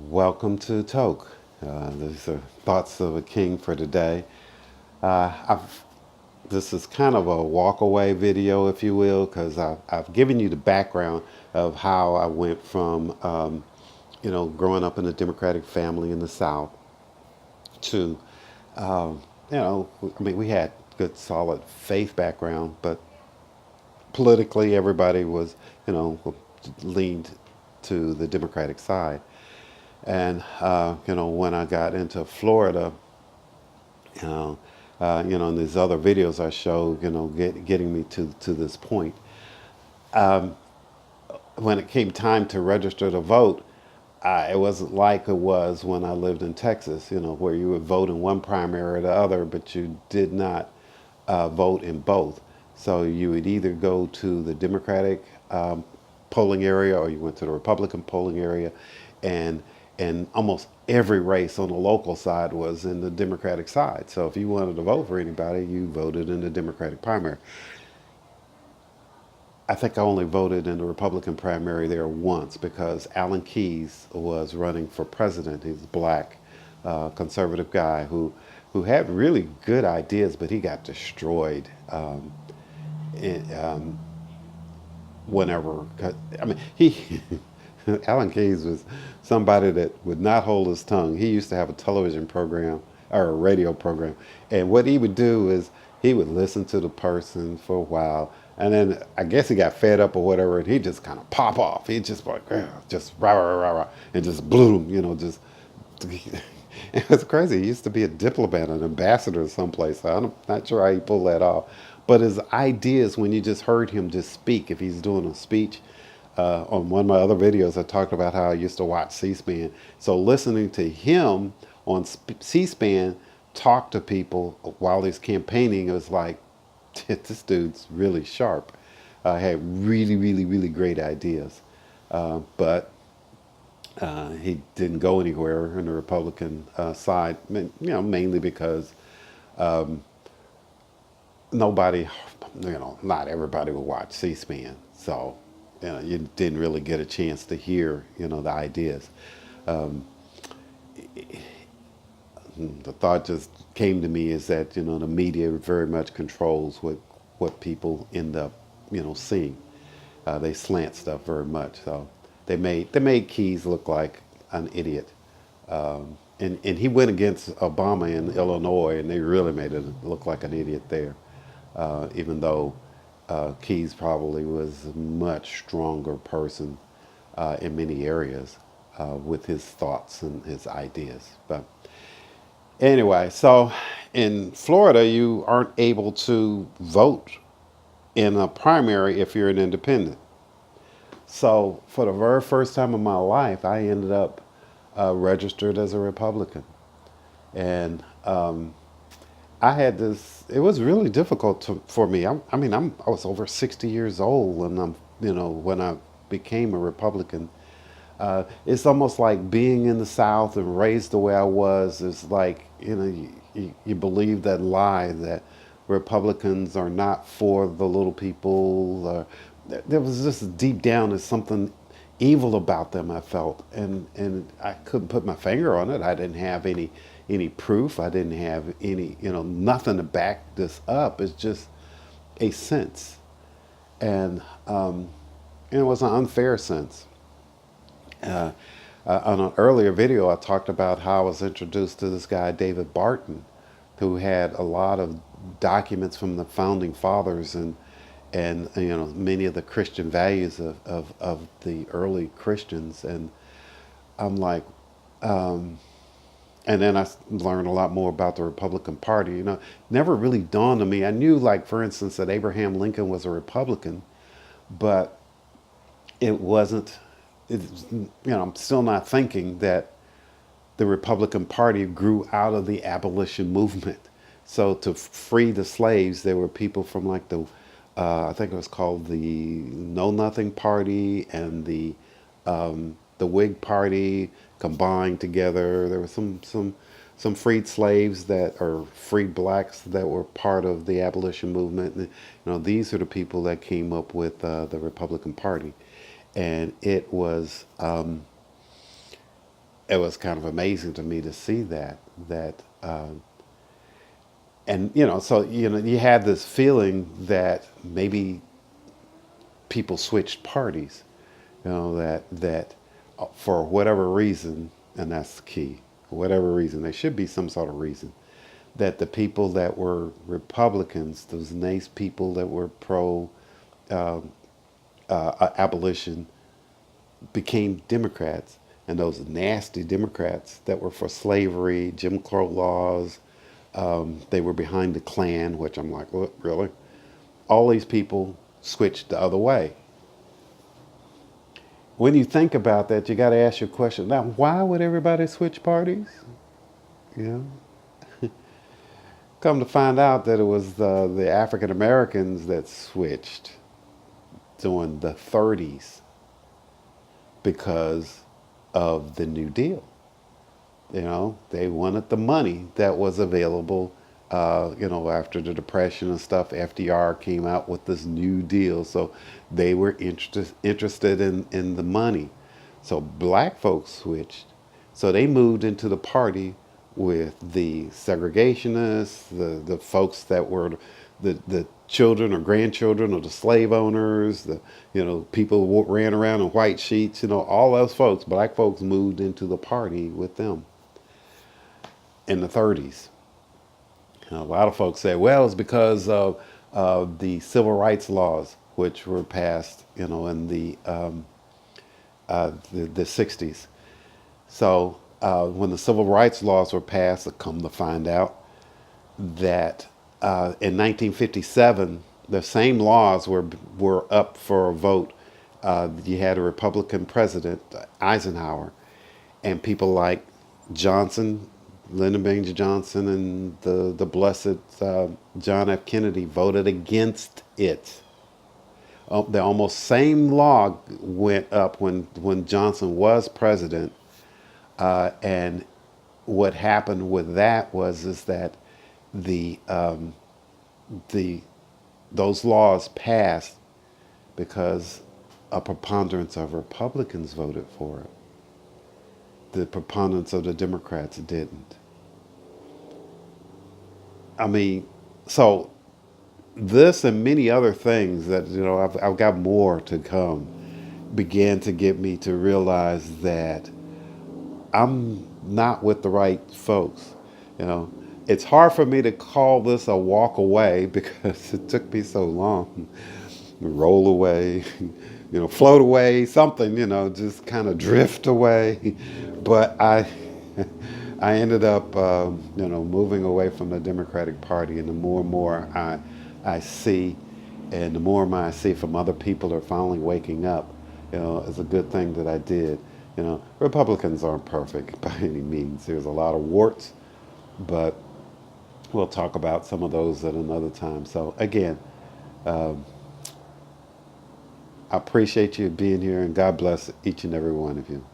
Welcome to Toke. These are thoughts of a king for today. I've This is kind of a walk away video, if you will, because I've given you the background of how I went from, growing up in a Democratic family in the South to, we had good, solid faith background, but politically, everybody was, leaned to the Democratic side. And when I got into Florida, you know, in these other videos I showed, getting me to this point. When it came time to register to vote, it wasn't like it was when I lived in Texas, where you would vote in one primary or the other, but you did not vote in both. So you would either go to the Democratic polling area or you went to the Republican polling area, and almost every race on the local side was in the Democratic side. So if you wanted to vote for anybody, you voted in the Democratic primary. I think I only voted in the Republican primary there once because Alan Keyes was running for president. He's a black, conservative guy who had really good ideas, but he got destroyed in, whenever. I mean, he Alan Keyes was somebody that would not hold his tongue. He used to have a television program or a radio program, and what he would do is he would listen to the person for a while, and then I guess he got fed up or whatever, and he just kind of pop off. He just like just rah rah rah rah, and just bloom, just. It was crazy. He used to be a diplomat, an ambassador someplace. I'm not sure how he pulled that off. But his ideas, when you just heard him just speak, if he's doing a speech, on one of my other videos, I talked about how I used to watch C-SPAN. So listening to him on C-SPAN talk to people while he's campaigning, it was like, this dude's really sharp. Had really, really, really great ideas. But he didn't go anywhere in the Republican side, mainly because nobody, not everybody would watch C-SPAN. So, you didn't really get a chance to hear, the ideas. The thought just came to me is that, the media very much controls what people end up, seeing. They slant stuff very much. So they made Keyes look like an idiot. And he went against Obama in Illinois, and they really made it look like an idiot there, even though Keyes probably was a much stronger person in many areas with his thoughts and his ideas. But anyway, so in Florida, you aren't able to vote in a primary if you're an independent. So for the very first time in my life, I ended up registered as a Republican. And I had this. It was really difficult for me. I was over 60 years old, and when I became a Republican, it's almost like being in the South and raised the way I was. It's like you believe that lie that Republicans are not for the little people. There was just deep down there's something evil about them. I felt, and I couldn't put my finger on it. I didn't have any proof. I didn't have any, nothing to back this up. It's just a sense. And it was an unfair sense. Uh, on an earlier video, I talked about how I was introduced to this guy, David Barton, who had a lot of documents from the founding fathers and many of the Christian values of the early Christians. And I'm like, and then I learned a lot more about the Republican Party. Never really dawned on me. I knew, like, for instance, that Abraham Lincoln was a Republican, but it wasn't. I'm still not thinking that the Republican Party grew out of the abolition movement. So to free the slaves, there were people from like I think it was called the Know Nothing Party and the Whig Party combined together. There were some freed slaves that or freed blacks that were part of the abolition movement. And, these are the people that came up with the Republican Party, and it was it was kind of amazing to me to see that and so you had this feeling that maybe people switched parties, that for whatever reason, and that's the key, for whatever reason, there should be some sort of reason that the people that were Republicans, those nice people that were pro abolition, became Democrats, and those nasty Democrats that were for slavery, Jim Crow laws, they were behind the Klan, which I'm like, what, really? All these people switched the other way. When you think about that, you got to ask your question. Now, why would everybody switch parties? You know, come to find out that it was the African Americans that switched during the 30s because of the New Deal. They wanted the money that was available. After the Depression and stuff, FDR came out with this New Deal, so they were interested in the money. So black folks switched. So they moved into the party with the segregationists, the folks that were the children or grandchildren of the slave owners, the people who ran around in white sheets, all those folks, black folks moved into the party with them in the 30s. A lot of folks say, well, it's because of the civil rights laws, which were passed, in the 60s. So when the civil rights laws were passed, I come to find out that in 1957, the same laws were up for a vote. You had a Republican president, Eisenhower, and people like Johnson, Lyndon B. Johnson, and the blessed John F. Kennedy voted against it. The almost same law went up when Johnson was president, and what happened with that is that the the those laws passed because a preponderance of Republicans voted for it. The preponderance of the Democrats didn't. I mean, so this and many other things that I've got more to come began to get me to realize that I'm not with the right folks. You know, it's hard for me to call this a walk away because it took me so long. Roll away, float away, something, just kind of drift away. But I ended up, moving away from the Democratic Party, and the more and more I see, and the more and more I see from other people that are finally waking up, it's a good thing that I did. Republicans aren't perfect by any means. There's a lot of warts, but we'll talk about some of those at another time. So again, I appreciate you being here, and God bless each and every one of you.